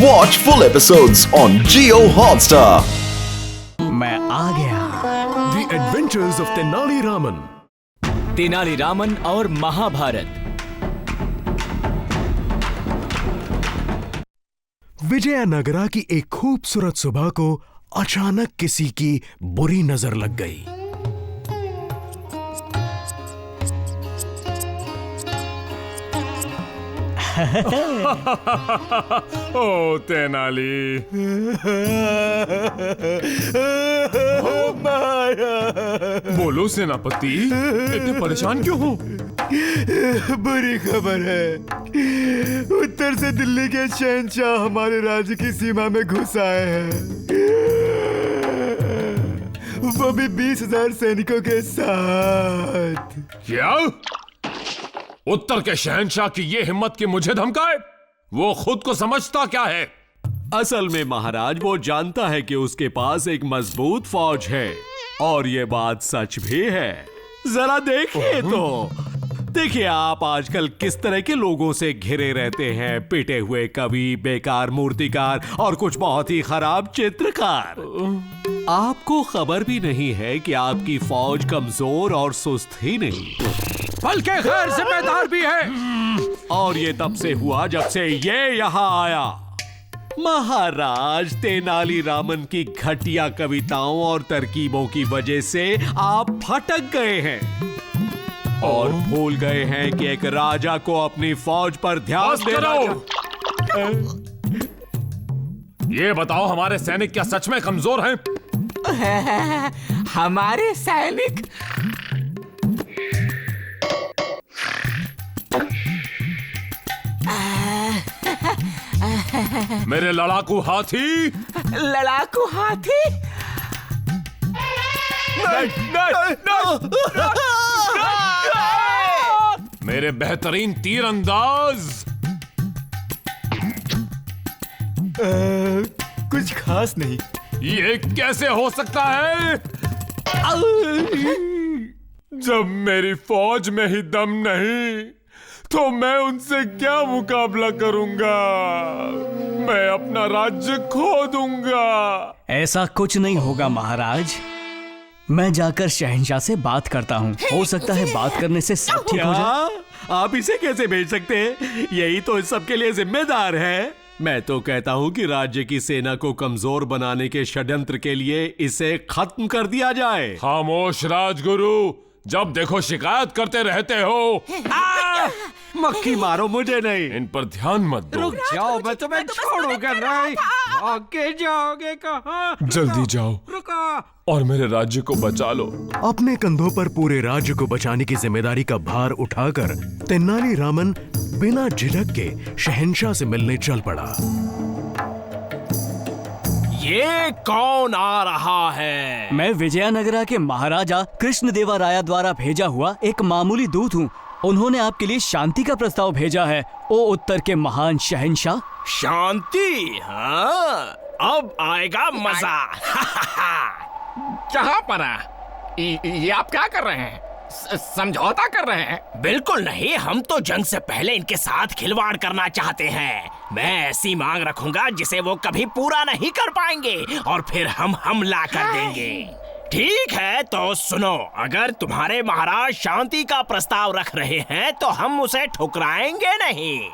Watch full episodes on Jio Hotstar. मैं आ गया। The Adventures of Tenali Raman. Tenali Raman और महाभारत। विजयनगरा की एक खूबसूरत सुबह को अचानक किसी की बुरी नजर लग गई। ओ तेनाली, बोलो सेनापति, इतने परेशान क्यों हो? बुरी खबर है। उत्तर से दिल्ली के शहंशाह हमारे राज्य की सीमा में घुस आए हैं, वो भी 20,000 सैनिकों के साथ। क्या? उत्तर के शहंशाह की ये हिम्मत कि मुझे धमकाए? वो खुद को समझता क्या है? असल में महाराज वो जानता है कि उसके पास एक मजबूत फौज है, और ये बात सच भी है। जरा देखिए तो। देखिए आप आजकल किस तरह के लोगों से घिरे रहते हैं, पिटे हुए कवि, बेकार मूर्तिकार और कुछ बहुत ही खराब चित्रकार। आपको खबर भी नहीं है कि आपकी फौज कमजोर और सुस्त ही नहीं, बल्कि गैर जिम्मेदार भी है। और ये तब से हुआ जब से ये यहाँ आया। महाराज तेनाली रामन की घटिया कविताओं और तरकीबों की वजह से आप भटक गए हैं और भूल गए हैं कि एक राजा को अपनी फौज पर ध्यान देना। ये बताओ, हमारे सैनिक क्या सच में कमजोर हैं? हमारे सैनिक मेरे लड़ाकू हाथी। लड़ाकू हाथी? मेरे बेहतरीन तीरंदाज। कुछ खास नहीं। ये कैसे हो सकता है? जब मेरी फौज में ही दम नहीं, तो मैं उनसे क्या मुकाबला करूंगा? मैं अपना राज्य खो दूंगा। ऐसा कुछ नहीं होगा महाराज। मैं जाकर शहंशाह से बात करता हूँ, हो सकता है बात करने से सब ठीक हो जाए। आप इसे कैसे भेज सकते हैं? यही तो इस सब के लिए जिम्मेदार है। मैं तो कहता हूँ कि राज्य की सेना को कमजोर बनाने के षड्यंत्र के लिए इसे खत्म कर दिया जाए। खामोश राजगुरु, जब देखो शिकायत करते रहते हो। मक्खी मारो, मुझे नहीं। इन पर ध्यान मत दो। रुक जाओ, मैं तुम्हें छोड़ूंगा नहीं। आगे जाओगे कहाँ? जल्दी जाओ रुको और मेरे राज्य को बचा लो। अपने कंधों पर पूरे राज्य को बचाने की जिम्मेदारी का भार उठाकर तेनाली रामन बिना झिझक के शहंशाह से मिलने चल पड़ा। ये कौन आ रहा है? मैं विजयनगरा के महाराजा कृष्णदेवराया द्वारा भेजा हुआ एक मामूली दूत हूँ। उन्होंने आपके लिए शांति का प्रस्ताव भेजा है, ओ उत्तर के महान शहंशाह। शांति? हाँ, अब आएगा मजा। कहाँ पर है? ये आप क्या कर रहे हैं? समझौता कर रहे हैं? बिल्कुल नहीं, हम तो जंग से पहले इनके साथ खिलवाड़ करना चाहते हैं। मैं ऐसी मांग रखूंगा जिसे वो कभी पूरा नहीं कर पाएंगे, और फिर हम हमला कर देंगे। ठीक है तो सुनो, अगर तुम्हारे महाराज शांति का प्रस्ताव रख रहे हैं तो हम उसे ठुकराएंगे नहीं,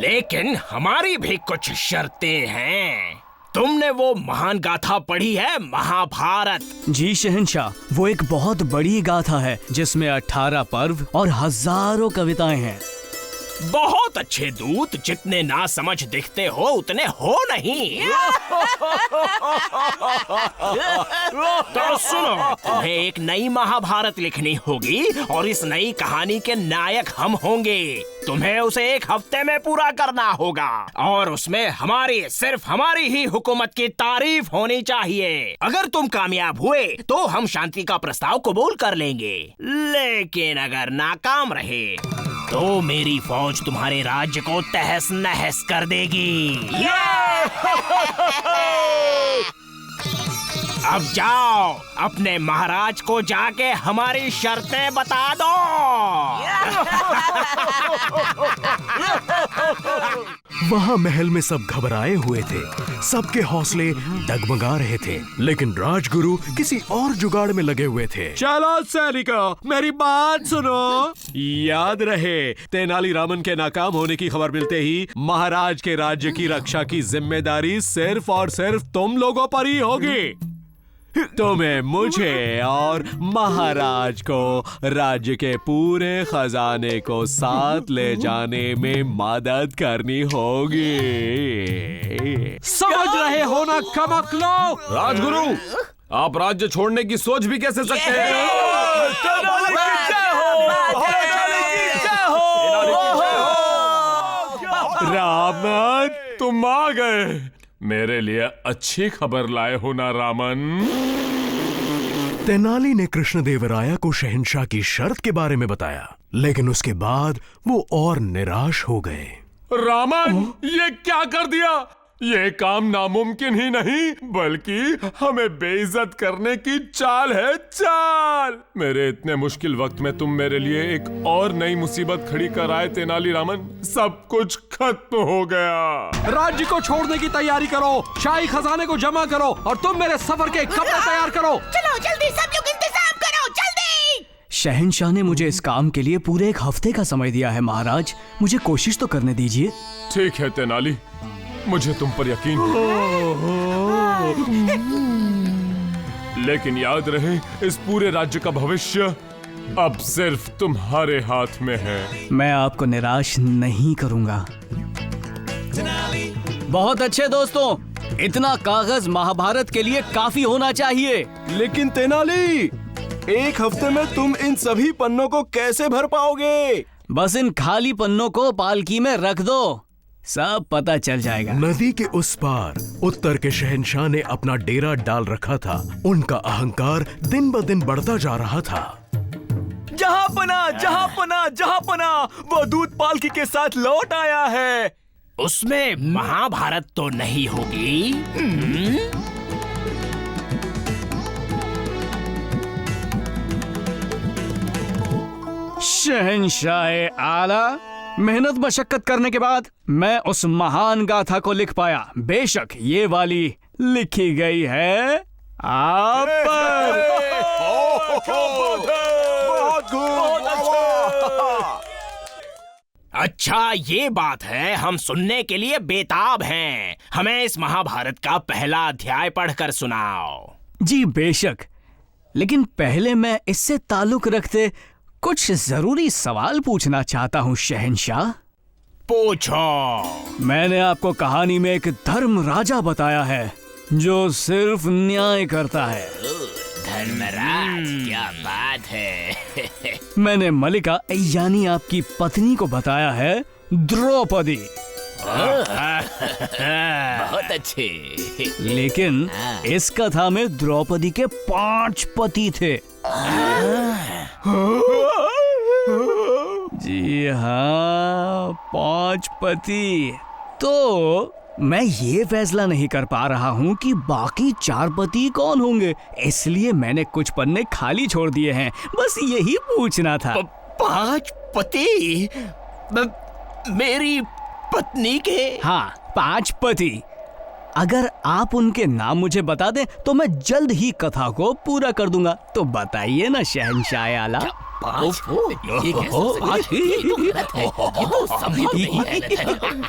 लेकिन हमारी भी कुछ शर्तें हैं। तुमने वो महान गाथा पढ़ी है, महाभारत? जी शहंशाह, वो एक बहुत बड़ी गाथा है जिसमें 18 पर्व और हजारों कविताएं हैं। बहुत अच्छे दूत, जितने ना समझ दिखते हो उतने हो नहीं। तो सुनो, तुम्हें एक नई महाभारत लिखनी होगी और इस नई कहानी के नायक हम होंगे। तुम्हें उसे 1 हफ्ते में पूरा करना होगा, और उसमें हमारी, सिर्फ हमारी ही हुकूमत की तारीफ होनी चाहिए। अगर तुम कामयाब हुए तो हम शांति का प्रस्ताव कबूल कर लेंगे, लेकिन अगर नाकाम रहे तो मेरी फौज तुम्हारे राज्य को तहस नहस कर देगी। अब जाओ अपने महाराज को जाके हमारी शर्तें बता दो। वहाँ महल में सब घबराए हुए थे, सबके हौसले डगमगा रहे थे, लेकिन राजगुरु किसी और जुगाड़ में लगे हुए थे। चलो सैनिकों, मेरी बात सुनो। याद रहे, तेनालीरामन के नाकाम होने की खबर मिलते ही महाराज के राज्य की रक्षा की जिम्मेदारी सिर्फ और सिर्फ तुम लोगों पर ही होगी। तुम्हें मुझे और महाराज को राज्य के पूरे खजाने को साथ ले जाने में मदद करनी होगी। समझ रहे हो ना कमकलो? राजगुरु, आप राज्य छोड़ने की सोच भी कैसे सकते हैं? रामन, तुम आ गए। मेरे लिए अच्छी खबर लाए हो ना रामन? तेनाली ने कृष्णदेवराया को शहंशाह की शर्त के बारे में बताया, लेकिन उसके बाद वो और निराश हो गए। रामन, ये क्या कर दिया? ये काम नामुमकिन ही नहीं बल्कि हमें बेइज्जत करने की चाल है, चाल। मेरे इतने मुश्किल वक्त में तुम मेरे लिए एक और नई मुसीबत खड़ी कर आए तेनालीरामन। सब कुछ खत्म हो गया। राज्य को छोड़ने की तैयारी करो, शाही खजाने को जमा करो और तुम मेरे सफर के कपड़े तैयार करो। चलो जल्दी सब लोग इंतजाम करो, जल्दी। शहंशाह ने मुझे इस काम के लिए पूरे 1 हफ्ते का समय दिया है महाराज, मुझे कोशिश तो करने दीजिए। ठीक है तेनाली, मुझे तुम पर यकीन है। लेकिन याद रहे, इस पूरे राज्य का भविष्य अब सिर्फ तुम्हारे हाथ में है। मैं आपको निराश नहीं करूंगा। बहुत अच्छे दोस्तों, इतना कागज महाभारत के लिए काफी होना चाहिए। लेकिन तेनाली, 1 हफ्ते में तुम इन सभी पन्नों को कैसे भर पाओगे? बस इन खाली पन्नों को पालकी में रख दो, सब पता चल जाएगा। नदी के उस पार उत्तर के शहंशाह ने अपना डेरा डाल रखा था। उनका अहंकार दिन ब दिन बढ़ता जा रहा था। जहांपना, वो दूत पालकी के साथ लौट आया है। उसमें महाभारत तो नहीं होगी? शहंशाह आला, मेहनत मशक्कत करने के बाद मैं उस महान गाथा को लिख पाया। बेशक ये वाली लिखी गई है आप पर। अच्छा, ये बात है, हम सुनने के लिए बेताब हैं। हमें इस महाभारत का पहला अध्याय पढ़कर सुनाओ। जी बेशक, लेकिन पहले मैं इससे ताल्लुक रखते कुछ जरूरी सवाल पूछना चाहता हूँ शहंशाह। पूछो। मैंने आपको कहानी में एक धर्म राजा बताया है जो सिर्फ न्याय करता है। धर्मराज, क्या बात है। मैंने मलिका यानी आपकी पत्नी को बताया है द्रौपदी। बहुत अच्छे। लेकिन इस कथा में द्रौपदी के 5 पति थे। जी हाँ, 5 पति। तो मैं ये फैसला नहीं कर पा रहा हूँ कि बाकी 4 पति कौन होंगे, इसलिए मैंने कुछ पन्ने खाली छोड़ दिए हैं। बस यही पूछना था। 5 पति? मेरी पत्नी के? हाँ, 5 पति। अगर आप उनके नाम मुझे बता दें तो मैं जल्द ही कथा को पूरा कर दूंगा। तो बताइए ना शहंशाह आला।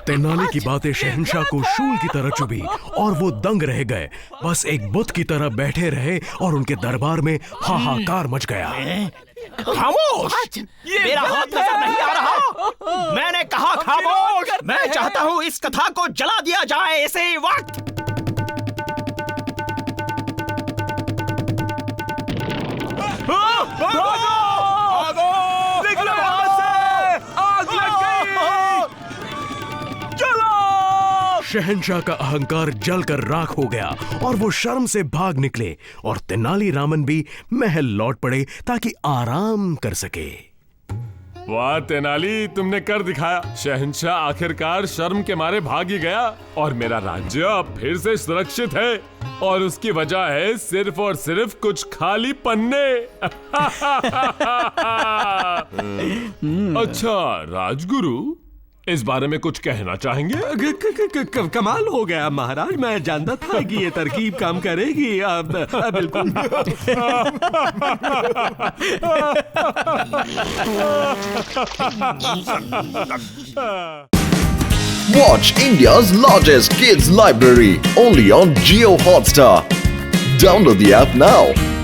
तेनाली की बातें शहंशाह को शूल की तरह चुभी और वो दंग रह गए। बस एक बुत की तरह बैठे रहे और उनके दरबार में हाहाकार मच गया। खामोश! मेरा हाथ नजर नहीं आ रहा। मैंने कहा खामोश। मैं चाहता हूँ इस कथा को जला दिया जाए इसी वक्त। शहंशाह का अहंकार जलकर राख हो गया और वो शर्म से भाग निकले और तेनालीरामन भी महल लौट पड़े ताकि आराम कर सके। वाह तेनाली, तुमने कर दिखाया। शहंशाह आखिरकार शर्म के मारे भाग ही गया और मेरा राज्य अब फिर से सुरक्षित है। और उसकी वजह है सिर्फ और सिर्फ कुछ खाली पन्ने। अच्छा राजगुरु, इस बारे में कुछ कहना चाहेंगे? कमाल हो गया महाराज, मैं जानता था कि ये तरकीब काम करेगी। अब बिल्कुल। Watch India's largest kids library only on Jio Hotstar. Download the app now.